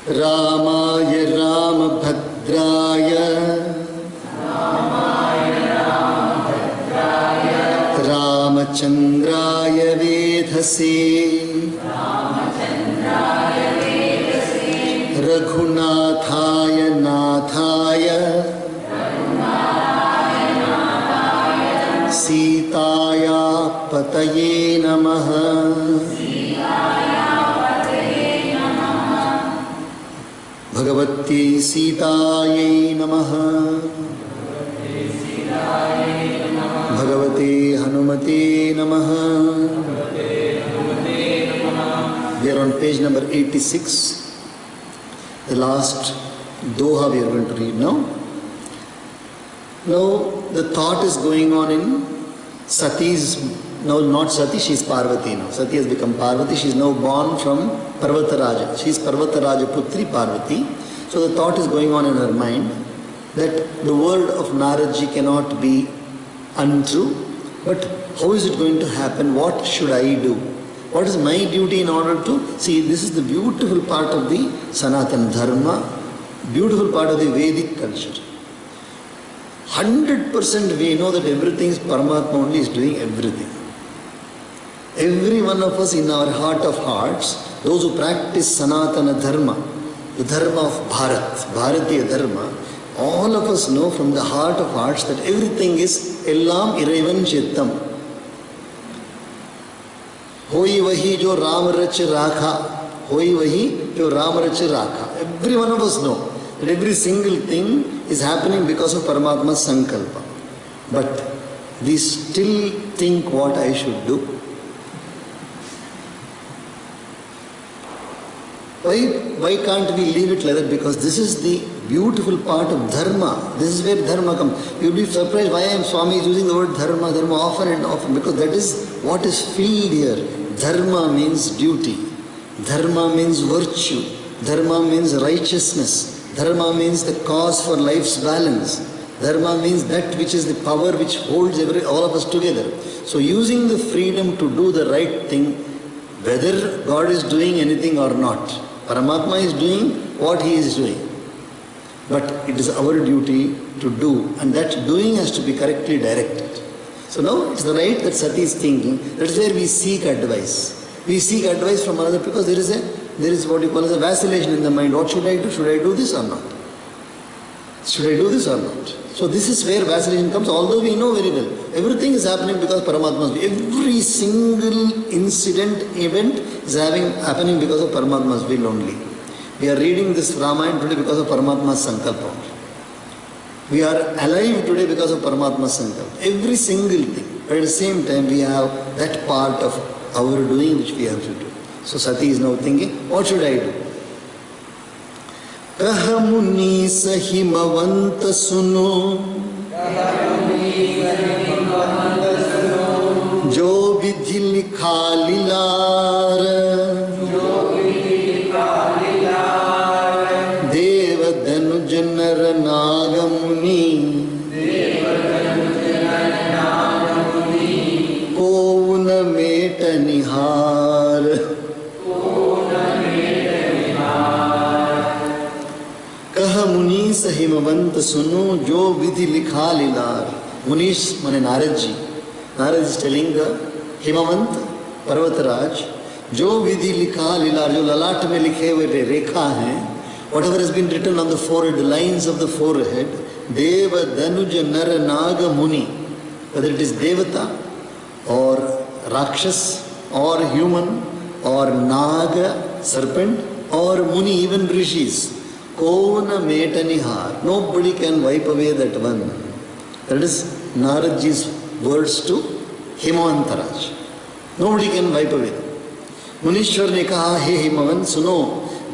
रामाय रामभद्राय रामचन्द्राय वेधसे रघुनाथाय नाथाय सीताया पतये नमः। भगवती सीतायै नमः। भगवते हनुमते नमः। We are on page number 86. The last doha we are going to read now. Now the thought is going on in Sati's, now not Sati, she is Parvati now. Sati has become Parvati, she is now born from Parvataraja. She is Parvataraja Putri Parvati. So the thought is going on in her mind that the word of Naradji cannot be untrue, but how is it going to happen? What should I do? What is my duty in order to see? This is the beautiful part of the Sanatana Dharma, beautiful part of the Vedic culture. 100% we know that everything is Paramatma only is doing everything. Every one of us in our heart of hearts, those who practice Sanatana Dharma, the Dharma of Bharat, Bharatiya Dharma, all of us know from the heart of hearts that everything is Ellam Iraivan Chittam. Hoi Vahi Jo Ram Rach Rakha. Hoi Vahi Jo Ram Rach Rakha. Every one of us know that every single thing is happening because of Paramatma's Sankalpa. But we still think what I should do. Why can't we leave it like that? Because this is the beautiful part of Dharma. This is where Dharma comes. You'll be surprised why Swami is using the word Dharma, Dharma often and often. Because that is what is filled here. Dharma means duty. Dharma means virtue. Dharma means righteousness. Dharma means the cause for life's balance. Dharma means that which is the power which holds all of us together. So using the freedom to do the right thing, whether God is doing anything or not, Paramatma is doing what he is doing. But it is our duty to do, and that doing has to be correctly directed. So now it's the right that Sati is thinking. That is where we seek advice. We seek advice from another because there is what you call as a vacillation in the mind. What should I do? Should I do this or not? Should I do this or not? So this is where vacillation comes, although we know very well. Everything is happening because Paramatma's will. Every single incident, event is happening because of Paramatma's will only. We are reading this Ramayana today because of Paramatma's Sankalpa. We are alive today because of Paramatma's Sankalpa. Every single thing. But at the same time, we have that part of our doing which we have to do. So Sati is now thinking, what should I do? कह मुनि सहिमवंत सुनो, जो विधि लिखा लीलार, देव धनुज नर नाग मुनि, को न मेट निहार। मुनीस हिमवंत सुनो, जो विधि लिखा लीलार। मुनीश माने Narad ji. Narad is telling the हिमवंत पर्वतराज, जो विधि लिखा लीलार, जो ललाट में लिखे हुए रेखा हैं, whatever has been written on the forehead, the lines of the forehead, देव धनुज नर नाग मुनि, whether it is devata or rakshas or human or naga serpent or muni even rishis, Kona metanihar. Nobody can wipe away that one. That is Naradji's words to Himavantaraj. Nobody can wipe away. मुनीश्वर ने कहा, हे हिमवंत सुनो,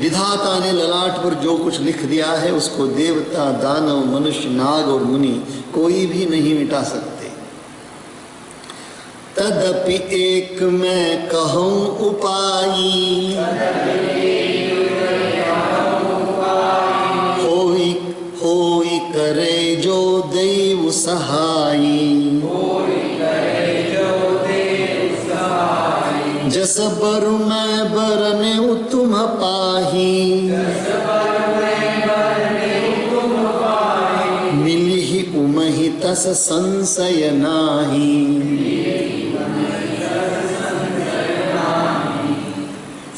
विधाता ने ललाट पर जो कुछ लिख दिया है उसको देवता, दानव, मनुष्य, नाग और मुनि कोई भी नहीं मिटा सकते। तदपि एक मैं कहूँ उपाई, होई करे जो देव सहाई। जस बर मैं बरने तुम पाही, रस संशय नाही.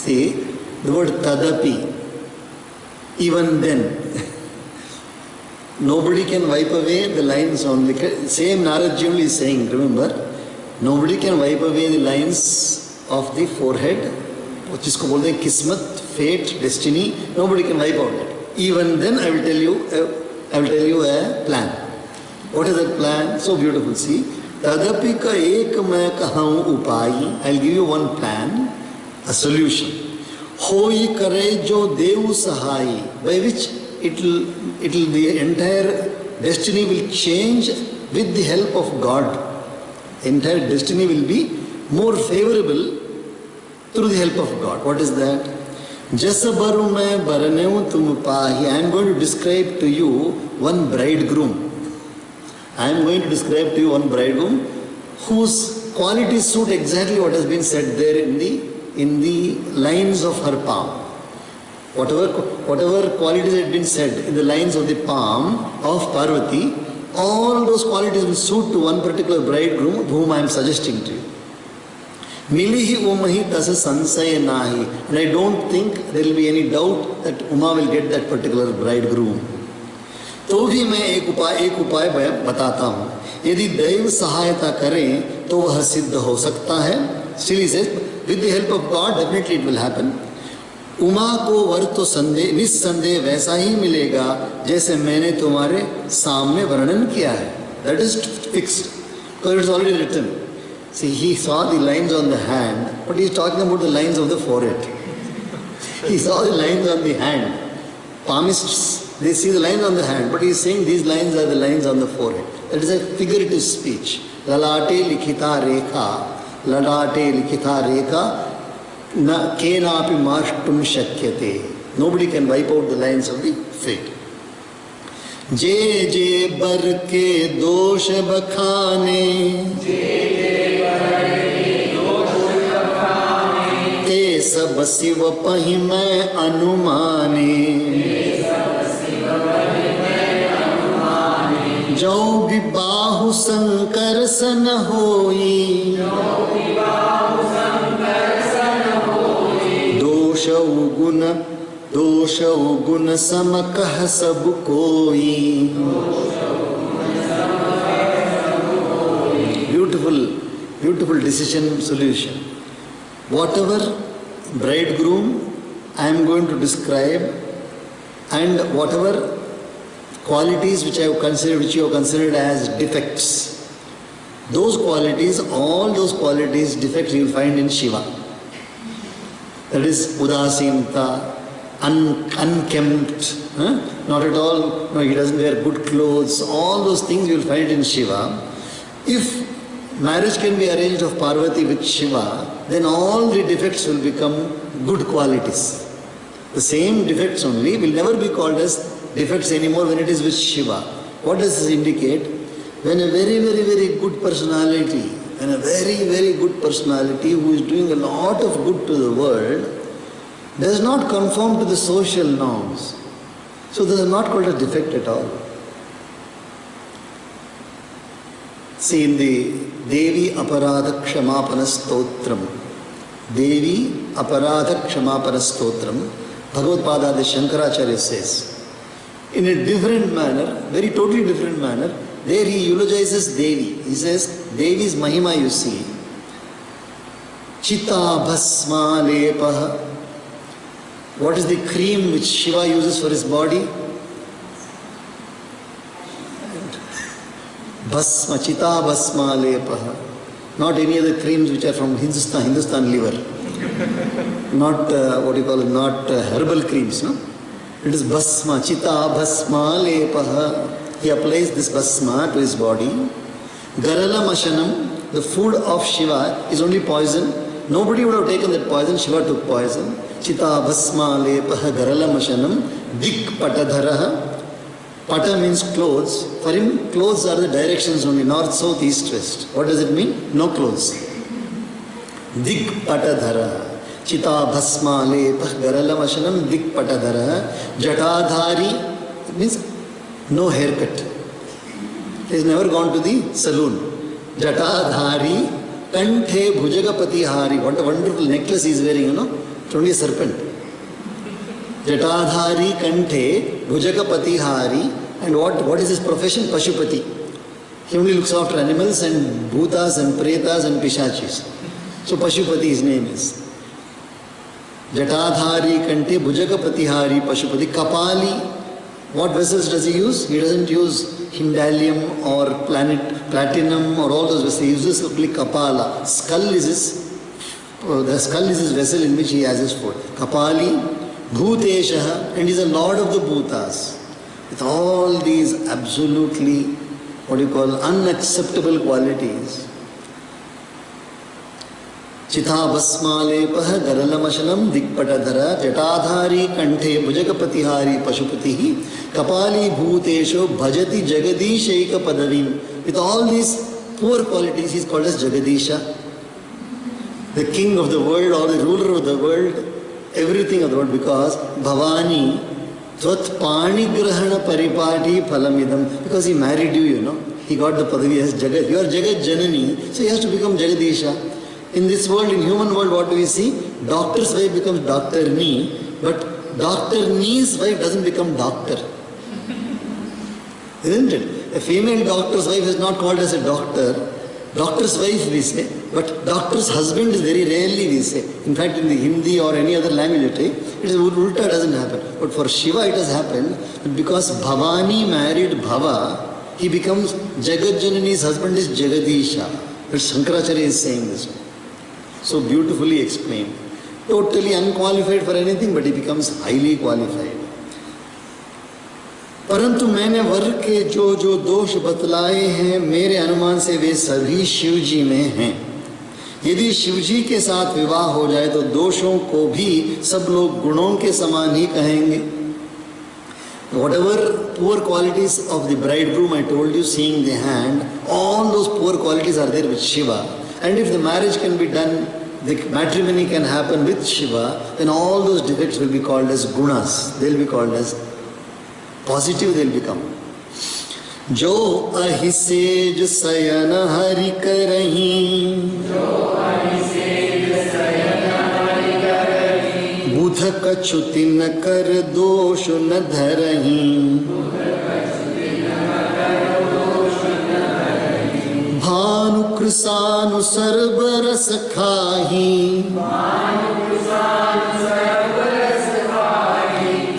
See, the word tadapi, even then, nobody can wipe away the lines on the, same Naradji only is saying, remember, nobody can wipe away the lines of the forehead, जिसको बोलते हैं किस्मत, fate, destiny, nobody can wipe out that. Even then I will tell you a plan. What is that plan? So beautiful, see. Tadapi ka ek मैं कहूँ उपाय. I'll give you one plan, a solution. होई करे जो देव सहाय, by which it'll the entire destiny will change with the help of God. Entire destiny will be more favorable through the help of God. What is that? जस बरु मैं बरनेऊ तुम पाही. I am going to describe to you one bridegroom. I am going to describe to you one bridegroom whose qualities suit exactly what has been said there in the lines of her palm. Whatever qualities had been said in the lines of the palm of Parvati, all those qualities will suit to one particular bridegroom whom I am suggesting to you. Milihi umahi tasa sansaya nahi. And I don't think there will be any doubt that Uma will get that particular bridegroom. तो भी मैं एक उपाय बताता हूँ. यदि दैव सहायता करें तो वह सिद्ध हो सकता है. Still he says, with the help of God, definitely it will happen. Uma को वर तो निस्संदेह वैसा ही मिलेगा जैसे मैंने तुम्हारे सामने वर्णन किया है. That is fixed. Because it is already written. See, he saw the lines on the hand, but he is talking about the lines of the forehead. He saw the lines on the hand. Palmists, they see the lines on the hand, but he is saying these lines are the lines on the forehead. That is a figurative speech. Lalate likhita rekha na kenapi marshtum shakyate. Nobody can wipe out the lines of the fate. Je je bar ke dosh bakhane, te sab siv pahi मैं अनुमाने. जो भी बाहु शंकर सन होई, दोष गुण सम कह सब कोई. Beautiful decision solution. Whatever bridegroom I am going to describe, and whatever qualities which you have considered as defects, those qualities, all those qualities, defects you will find in Shiva. That is udasinta, unkempt, not at all, no, he doesn't wear good clothes, all those things you will find in Shiva. If marriage can be arranged of Parvati with Shiva, then all the defects will become good qualities. The same defects only will never be called as defects anymore when it is with Shiva. What does this indicate? When a very, very, very good personality, and a very, very good personality who is doing a lot of good to the world does not conform to the social norms. So this is not called a defect at all. See, in the Devi Aparadha Kshamapana Stotram, Devi Aparadha Kshamapana Stotram, Bhagavad Pada Shankaracharya says, in a different manner, very totally different manner, there he eulogizes Devi. He says, Devi's Mahima you see. Chita Bhasma Lepaha. What is the cream which Shiva uses for his body? Bhasma, Chita Bhasma Lepaha. Not any other creams which are from Hindustan liver. Not not herbal creams, no? It is Bhasma, Chita Bhasma Lepaha. He applies this Bhasma to his body. Garala Mashanam, the food of Shiva, is only poison. Nobody would have taken that poison, Shiva took poison. Chita Bhasma Lepaha Garala Mashanam, Dik Patadharaha. Pata means clothes. For him, clothes are the directions only, north, south, east, west. What does it mean? No clothes. Dik Patadharaha. Chita Bhasma Lepah Garala Mashanam, Dik Patadharaha. Jatadhari, it means no haircut. He has never gone to the saloon. Jatadhari, Kanthe, Bhujagapati Hari. What a wonderful necklace he is wearing, you know. It's only a serpent. Jatadhari, Kanthe, Bhujagapati Hari. And what is his profession? Pashupati. He only looks after animals and bhutas and pretas and pishachis. So Pashupati his name is. Jatadhari, Kante, Bhujagapati Hari, Pashupati. Kapali. What vessels does he use? He doesn't use Hindalium or platinum or all those vessels. He uses only Kapala. The skull is his vessel in which he has his food. Kapali, Bhutesha, and he is a lord of the bhutas. With all these absolutely, unacceptable qualities. Chitha Basmalepah Garalamashanam Dikpatadhara Jatadhari Kanthe Bhujakapatihari Pashupatihi Kapali Bhutesho Bhajati Jagadishaika Padavim. With all these poor qualities, he is called as Jagadisha, the king of the world or the ruler of the world, everything of the world, because Bhavani Tvat Pani Grahana Paripati Phalamidam, because he married you, you know. He got the Padavi as Jagat. You are Jagat Janani, so he has to become Jagadisha. In this world, in human world, what do we see? Doctor's wife becomes Dr. Nee, but Dr. Nee's wife doesn't become doctor. Isn't it? A female doctor's wife is not called as a doctor. Doctor's wife we say, but doctor's husband is very rarely we say. In fact, in the Hindi or any other language you take, it is ulta doesn't happen. But for Shiva it has happened because Bhavani married Bhava, he becomes Jagat Janani's husband is Jagadisha. But Shankaracharya is saying this one. So beautifully explained. Totally unqualified for anything, but he becomes highly qualified. परंतु मैंने वर के जो जो दोष बतलाए हैं मेरे अनुमान से वे सभी शिव जी में हैं। यदि शिव जी के साथ विवाह हो जाए तो दोषों को भी सब लोग गुणों के समान ही कहेंगे। Whatever poor qualities of the bridegroom I told you, seeing the hand, all those poor qualities are there with Shiva. And if the marriage can be done, the matrimony can happen with Shiva, then all those defects will be called as gunas. They will be called as positive, they will become. Jo ahisej sayana hari karahi, बुध कछुति न कर दोष न धरहि, भानु कृसानु सर्वरस खाहि,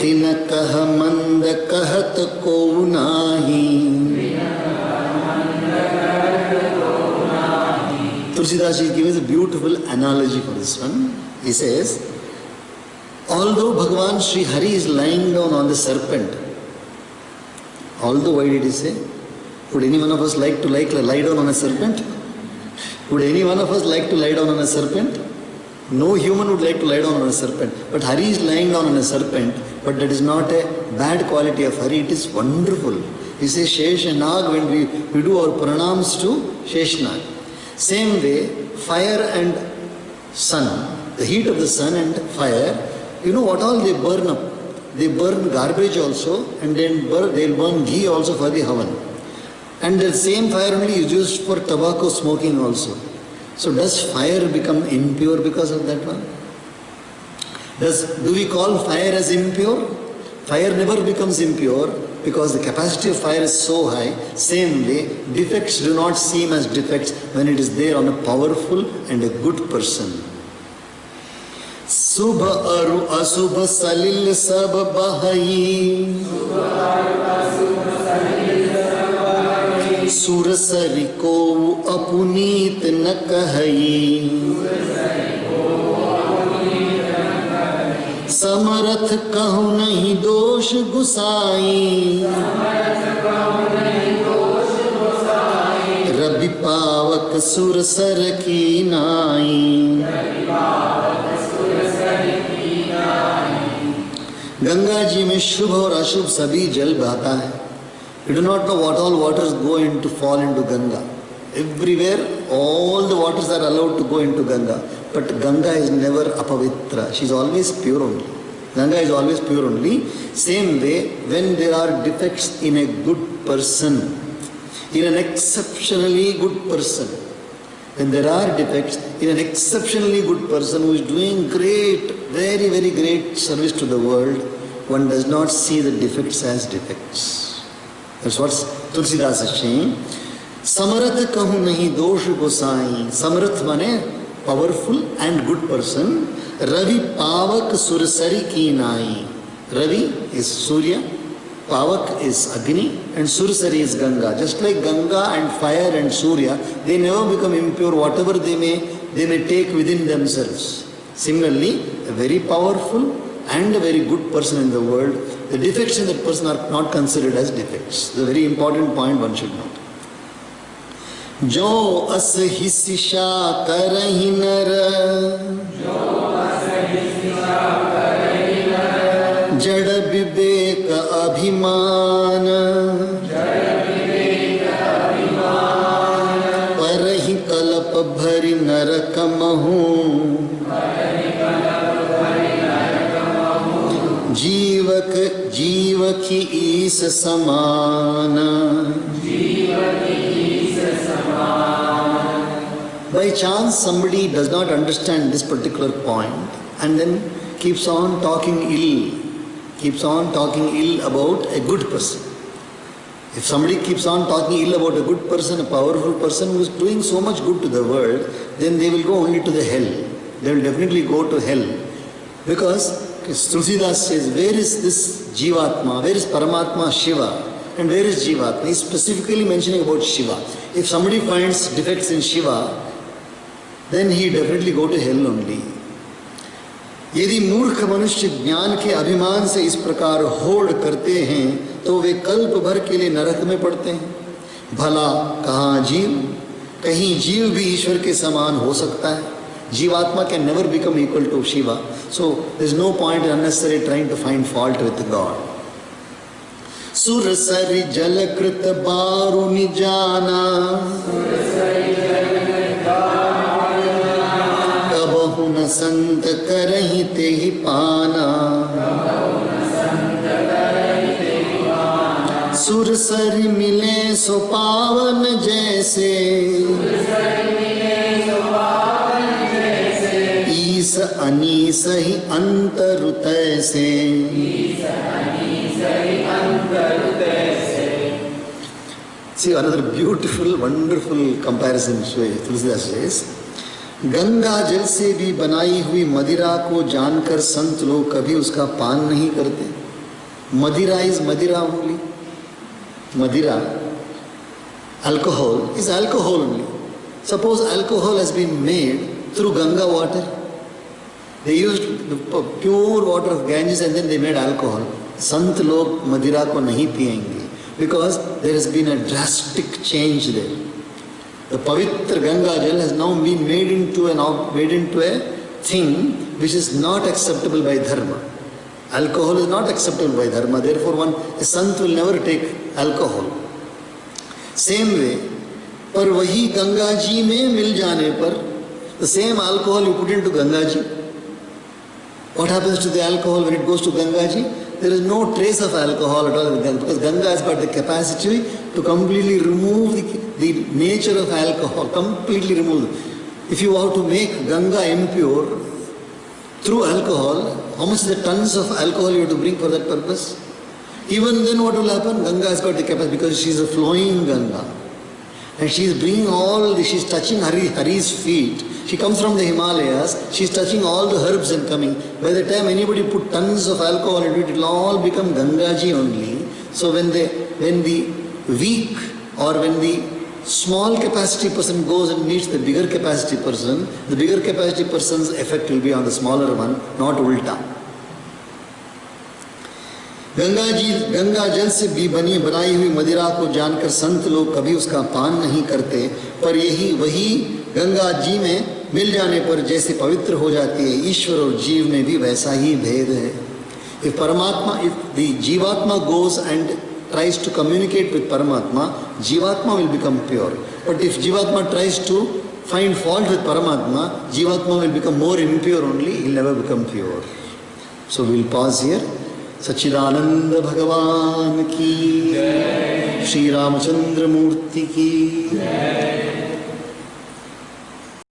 तिन कह मंद कहत को नाही। Tulsidas ji gives a beautiful analogy for this one. He says, although Bhagavan Sri Hari is lying down on the serpent, although, why did he say? Would any one of us like to lie down on a serpent? Would any one of us like to lie down on a serpent? No human would like to lie down on a serpent. But Hari is lying down on a serpent, but that is not a bad quality of Hari, it is wonderful. He says Sheshanag, when we do our pranams to Sheshanag. Same way, fire and sun, the heat of the sun and fire, you know what all they burn up? They burn garbage also, and then they'll burn ghee also for the havan. And the same fire only is used for tobacco smoking also. So does fire become impure because of that one? Do we call fire as impure? Fire never becomes impure because the capacity of fire is so high. Same way, defects do not seem as defects when it is there on a powerful and a good person. Subha aru asubha salil sab bahai, सुरसरी को अपुनीत न कहई, समरथ कहूँ नहीं दोष गुसाई, रवि पावक सुरसर की नाई। गंगा जी में शुभ और अशुभ सभी जल बहता है। You do not know what all waters go into, fall into Ganga. Everywhere, all the waters are allowed to go into Ganga. But Ganga is never apavitra. She is always pure only. Ganga is always pure only. Same way, when there are defects in a good person, in an exceptionally good person. When there are defects, in an exceptionally good person who is doing great, very, very great service to the world, one does not see the defects as defects. That's what Tulsidas is saying. Samarat kahu nahi dosh gosai. Samarat mane powerful and good person. Ravi pavak sursari ki nai. Ravi is Surya, Pavak is Agni, and Sursari is Ganga. Just like Ganga and fire and Surya, they never become impure, whatever they may take within themselves. Similarly, a very powerful and a very good person in the world, the defects in that person are not considered as defects. The very important point one should note. Jo as hisisha karahi nar, जड़ विवेक अभिमान, पर ही कल्प भरि नरक महु, जीव की ईस समान. By chance somebody does not understand this particular point and then keeps on talking ill about a good person. If somebody keeps on talking ill about a good person, a powerful person who is doing so much good to the world, then they will go only to the hell. They will definitely go to hell. Because Tulsidas says, where is this Jivatma? Where is Paramatma Shiva? And where is Jivatma? He is specifically mentioning about Shiva. If somebody finds defects in Shiva, then he definitely go to hell only. यदि मूर्ख मनुष्य ज्ञान के अभिमान से इस प्रकार होड़ करते हैं तो वे कल्प भर के लिए नरक में पड़ते हैं. भला कहाँ जीव, कहीं जीव भी ईश्वर के समान हो सकता है. जीवात्मा can never become equal to Shiva. So there is no point unnecessary trying to find fault with God. सुर सरि जल कृत बारुनि जाना, न संत करहि तेहि पाना. सुर सरि मिले सो पावन जैसे, ईस अनीस ही अंतर तैसे. See another beautiful, wonderful comparison Tulsidas says. Ganga जल से भी बनाई हुई मदिरा को जानकर संत लोग कभी उसका पान नहीं करते. मदिरा इज मदिरा ओनली. मदिरा, alcohol is alcohol only. Suppose alcohol has been made through Ganga water. They used the pure water of Ganges and then they made alcohol. संत लोग मदिरा को नहीं पिएंगे because there has been a drastic change there. The Pavitra Ganga Jal has now been made into a thing which is not acceptable by dharma. Alcohol is not acceptable by dharma. Therefore, a sant will never take alcohol. Same way, पर वही गंगा जी में मिल जाने पर, the same alcohol you put into Ganga ji. What happens to the alcohol when it goes to Ganga ji? There is no trace of alcohol at all because Ganga has got the capacity to completely remove the nature of alcohol, completely remove. If you want to make Ganga impure through alcohol, how much the tons of alcohol you have to bring for that purpose? Even then what will happen? Ganga has got the capacity because she is a flowing Ganga. And she is bringing she is touching Hari's feet. She comes from the Himalayas, she is touching all the herbs and coming. By the time anybody put tons of alcohol into it, it will all become Gangaji only. So when the weak or when the small capacity person goes and meets the bigger capacity person, the bigger capacity person's effect will be on the smaller one, not ulta. Ganga जल से भी बनाई हुई मदिरा को जानकर संत लोग कभी उसका पान नहीं करते, पर वही गंगा जी में मिल जाने पर जैसे पवित्र हो जाती है, ईश्वर और जीव में भी वैसा ही भेद है. If the Jivatma goes and tries to communicate with Paramatma, Jivatma will become pure. But if Jivatma tries to find fault with Paramatma, Jivatma will become more impure only, he will never become pure. So we will pause here. सच्चिदानंद भगवान की, श्री रामचंद्र मूर्ति की।